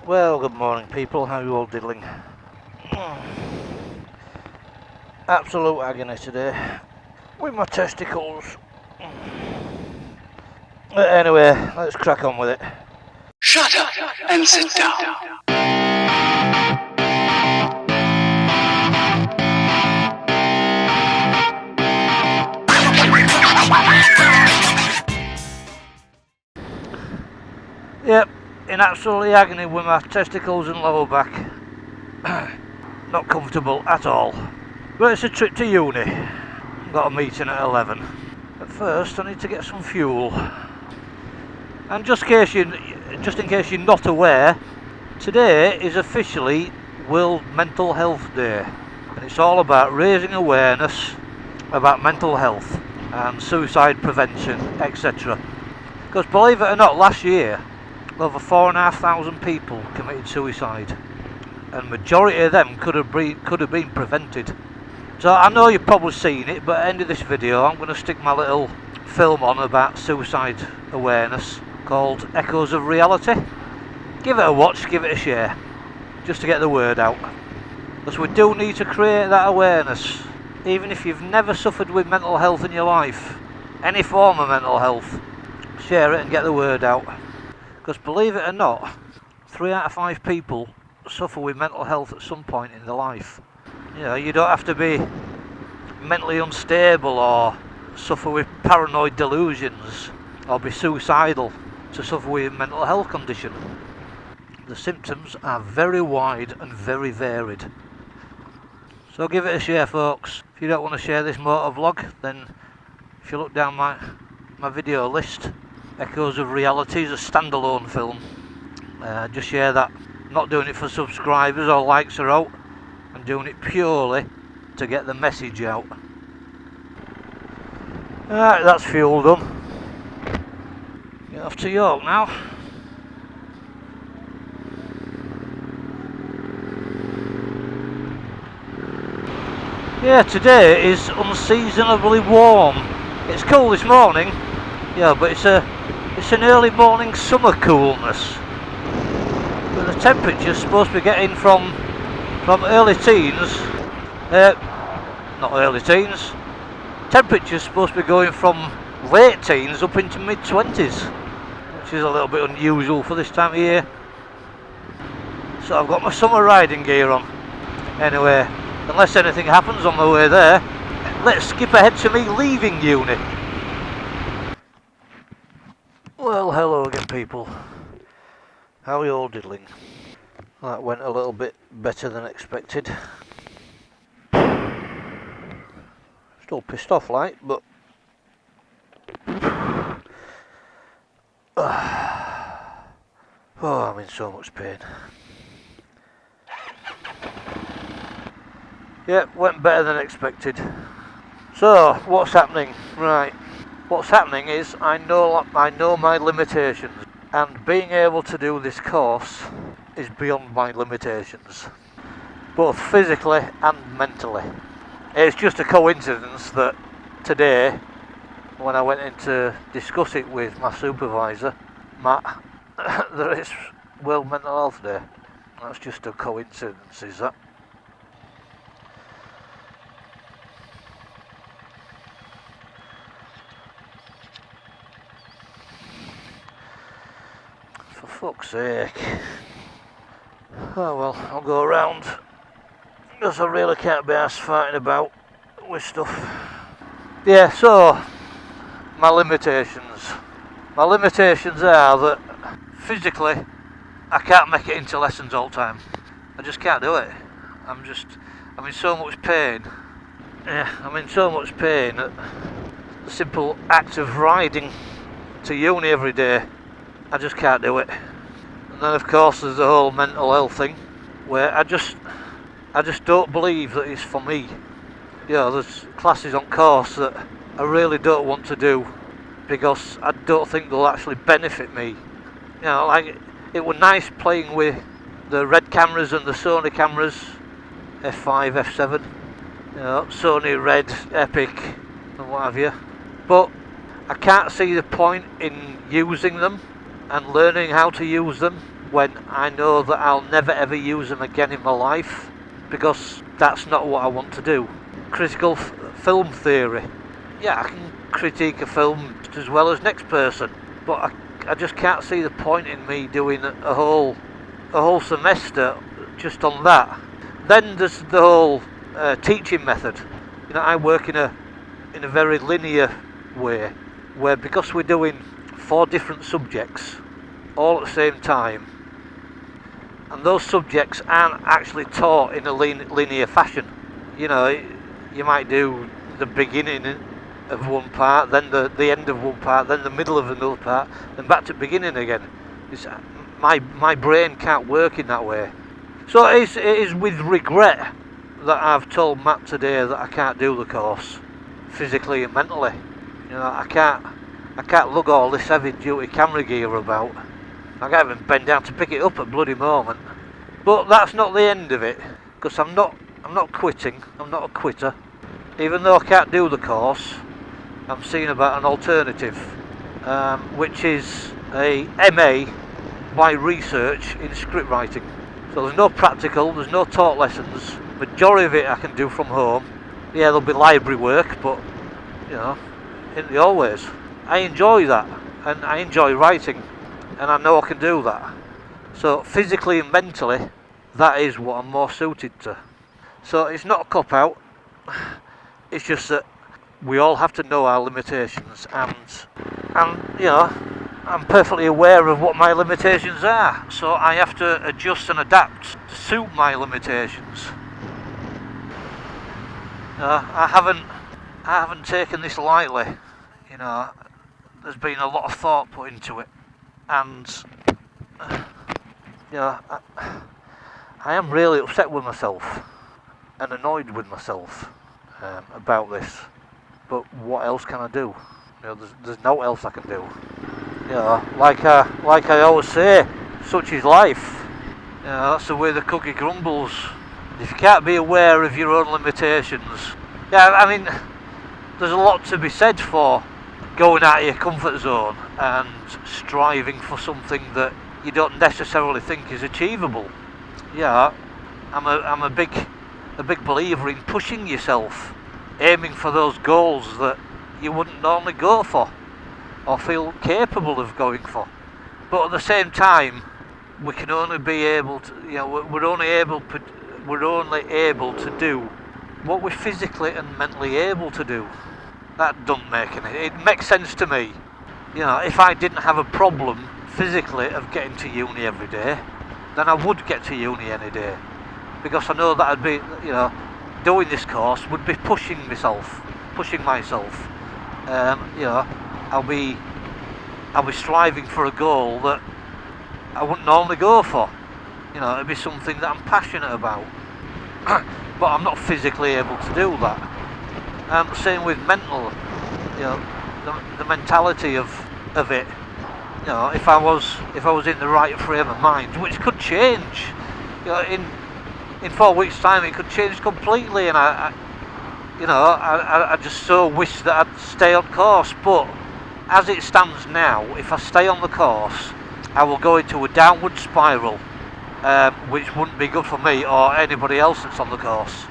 Well, good morning people, how are you all diddling? Absolute agony today with my testicles. Anyway, let's crack on with it. Shut up and sit down. Yep, in absolutely agony with my testicles and lower back. Not comfortable at all. But it's a trip to uni. Got a meeting at 11. But first I need to get some fuel. And just in case you're not aware, today is officially World Mental Health Day. And it's all about raising awareness about mental health and suicide prevention, etc. Because believe it or not, last year over 4,500 people committed suicide, and majority of them could have been prevented. So I know you've probably seen it, but at the end of this video I'm going to stick my little film on about suicide awareness called Echoes of Reality. Give it a watch, give it a share, just to get the word out, because we do need to create that awareness. Even if you've never suffered with mental health in your life, any form of mental health, share it and get the word out. Because believe it or not, 3 out of 5 people suffer with mental health at some point in their life. You know, you don't have to be mentally unstable or suffer with paranoid delusions or be suicidal to suffer with a mental health condition. The symptoms are very wide and very varied. So give it a share, folks. If you don't want to share this motor vlog, then if you look down my video list, Echoes of Reality is a standalone film. Just share that. I'm not doing it for subscribers or likes or out. I'm doing it purely to get the message out. Alright, that's fuel done. Get off to York now. Yeah, today is unseasonably warm. It's cool this morning, yeah, but it's an early morning summer coolness. But the temperature's supposed to be getting from early teens, not early teens, temperature's supposed to be going from late teens up into mid-20s, which is a little bit unusual for this time of year. So I've got my summer riding gear on. Anyway, unless anything happens on the way there, let's skip ahead to me leaving uni. Well, hello again people. How are you all diddling? That went a little bit better than expected. Still pissed off like, but oh, I'm in so much pain. Yep, went better than expected. So, what's happening? Right, what's happening is I know my limitations, and being able to do this course is beyond my limitations, both physically and mentally. It's just a coincidence that today, when I went in to discuss it with my supervisor, Matt, that it's World Mental Health Day. That's just a coincidence, is that? For fuck's sake. Oh well, I'll go around, because I really can't be arsed fighting about with stuff. Yeah, so, my limitations. My limitations are that physically I can't make it into lessons all the time. I just can't do it. I'm in so much pain. Yeah, I'm in so much pain that the simple act of riding to uni every day, I just can't do it. And then of course there's the whole mental health thing, where I just don't believe that it's for me. You know, there's classes on course that I really don't want to do because I don't think they'll actually benefit me. You know, like, it was nice playing with the Red cameras and the Sony cameras, F5, F7, you know, Sony Red, Epic and what have you, but I can't see the point in using them and learning how to use them when I know that I'll never ever use them again in my life, because that's not what I want to do. Critical film theory. Yeah, I can critique a film just as well as next person, but I just can't see the point in me doing a whole semester just on that. Then there's the whole teaching method. You know, I work in a very linear way, where because we're doing 4 different subjects all at the same time, and those subjects aren't actually taught in a linear fashion. You know, you might do the beginning of one part, then the end of one part, then the middle of another part, then back to the beginning again. My brain can't work in that way. So it is with regret that I've told Matt today that I can't do the course, physically and mentally. You know, I can't lug all this heavy duty camera gear about. I can't even bend down to pick it up at bloody moment. But that's not the end of it, because I'm not quitting. I'm not a quitter. Even though I can't do the course, I'm seeing about an alternative, which is a MA by research in script writing. So there's no practical, there's no taught lessons. Majority of it I can do from home. Yeah, there'll be library work, but you know, isn't it always? I enjoy that, and I enjoy writing, and I know I can do that. So physically and mentally, that is what I'm more suited to. So it's not a cop-out, it's just that we all have to know our limitations, and you know, I'm perfectly aware of what my limitations are, so I have to adjust and adapt to suit my limitations. I haven't taken this lightly. You know, there's been a lot of thought put into it, and you know, I am really upset with myself and annoyed with myself about this. But what else can I do? You know, there's no else I can do. You know, like I always say, such is life. You know, that's the way the cookie crumbles. If you can't be aware of your own limitations, yeah, I mean, there's a lot to be said for going out of your comfort zone and striving for something that you don't necessarily think is achievable. Yeah, I'm a big believer in pushing yourself, aiming for those goals that you wouldn't normally go for or feel capable of going for. But at the same time, we can only be able to, you know, we're only able to do what we're physically and mentally able to do. That doesn't make any. It makes sense to me. You know, if I didn't have a problem physically of getting to uni every day, then I would get to uni any day, because I know that I'd be, you know, doing this course would be pushing myself. You know, I'll be striving for a goal that I wouldn't normally go for. You know, it'd be something that I'm passionate about, but I'm not physically able to do that. And same with mental. You know, the mentality of it. You know, if I was in the right frame of mind, which could change. You know, in 4 weeks' time, it could change completely, and I just so wish that I'd stay on course. But as it stands now, if I stay on the course, I will go into a downward spiral, which wouldn't be good for me or anybody else that's on the course.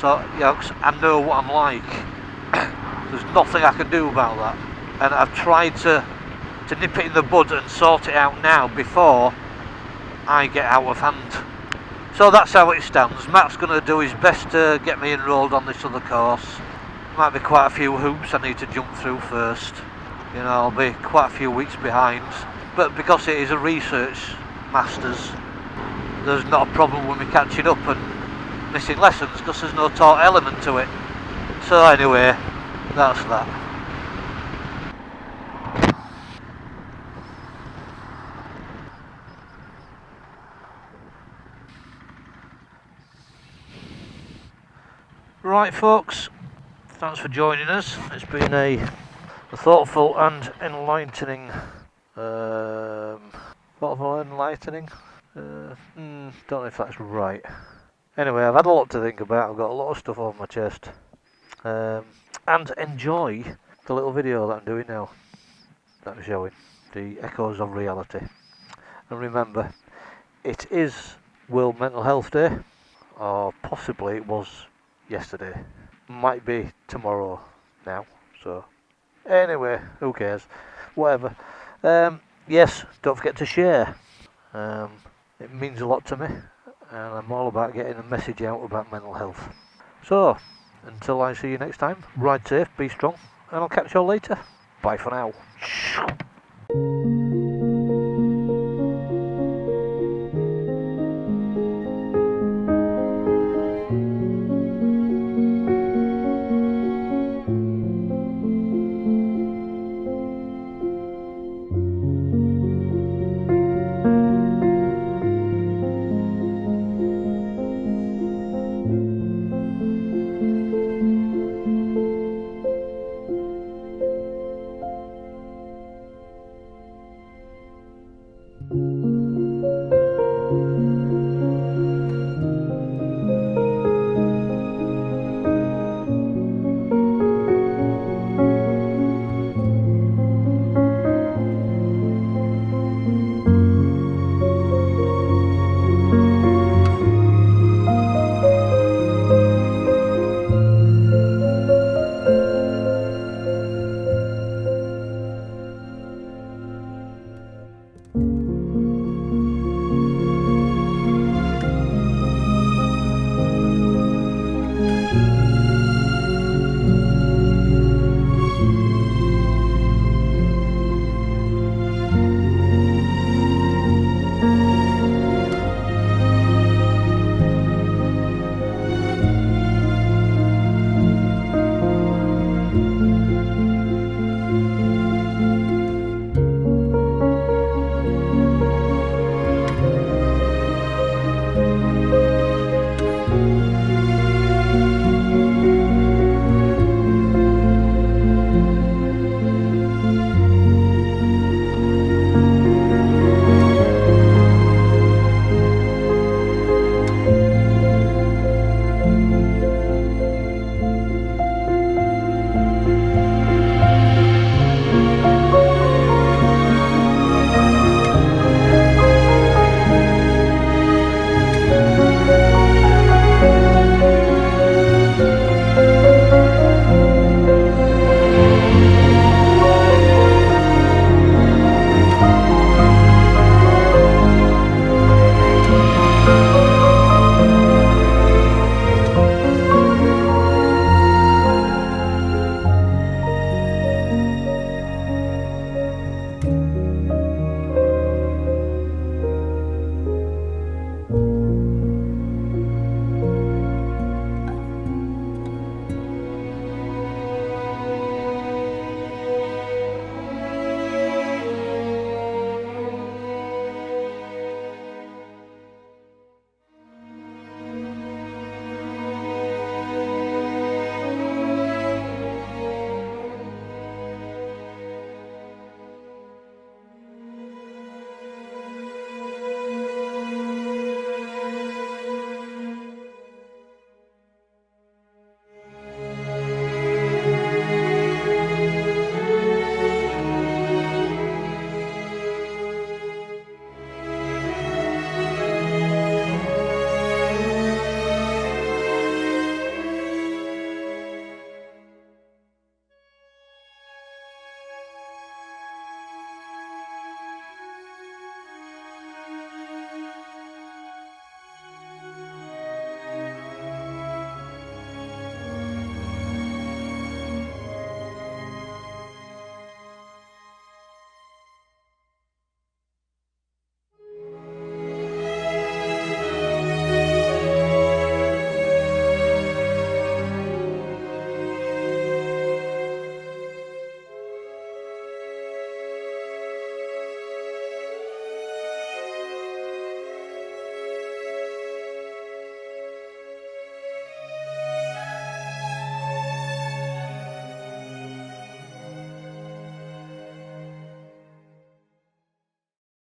So, you know, I know what I'm like. There's nothing I can do about that, and I've tried to nip it in the bud and sort it out now before I get out of hand. So that's how it stands. Matt's going to do his best to get me enrolled on this other course. Might be quite a few hoops I need to jump through first. You know, I'll be quite a few weeks behind. But because it is a research masters, there's not a problem with me catching up and missing lessons, because there's no taught element to it. So anyway, that's that. Right folks, thanks for joining us. It's been a thoughtful and enlightening don't know if that's right. Anyway, I've had a lot to think about. I've got a lot of stuff on my chest, and enjoy the little video that I'm doing now, that I'm showing the echoes of reality. And remember, it is World Mental Health Day, or possibly it was yesterday. Might be tomorrow now, so anyway, who cares? Whatever. Yes, don't forget to share. It means a lot to me, and I'm all about getting a message out about mental health. So, until I see you next time, ride safe, be strong, and I'll catch you all later. Bye for now.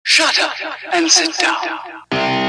Shut up and sit down.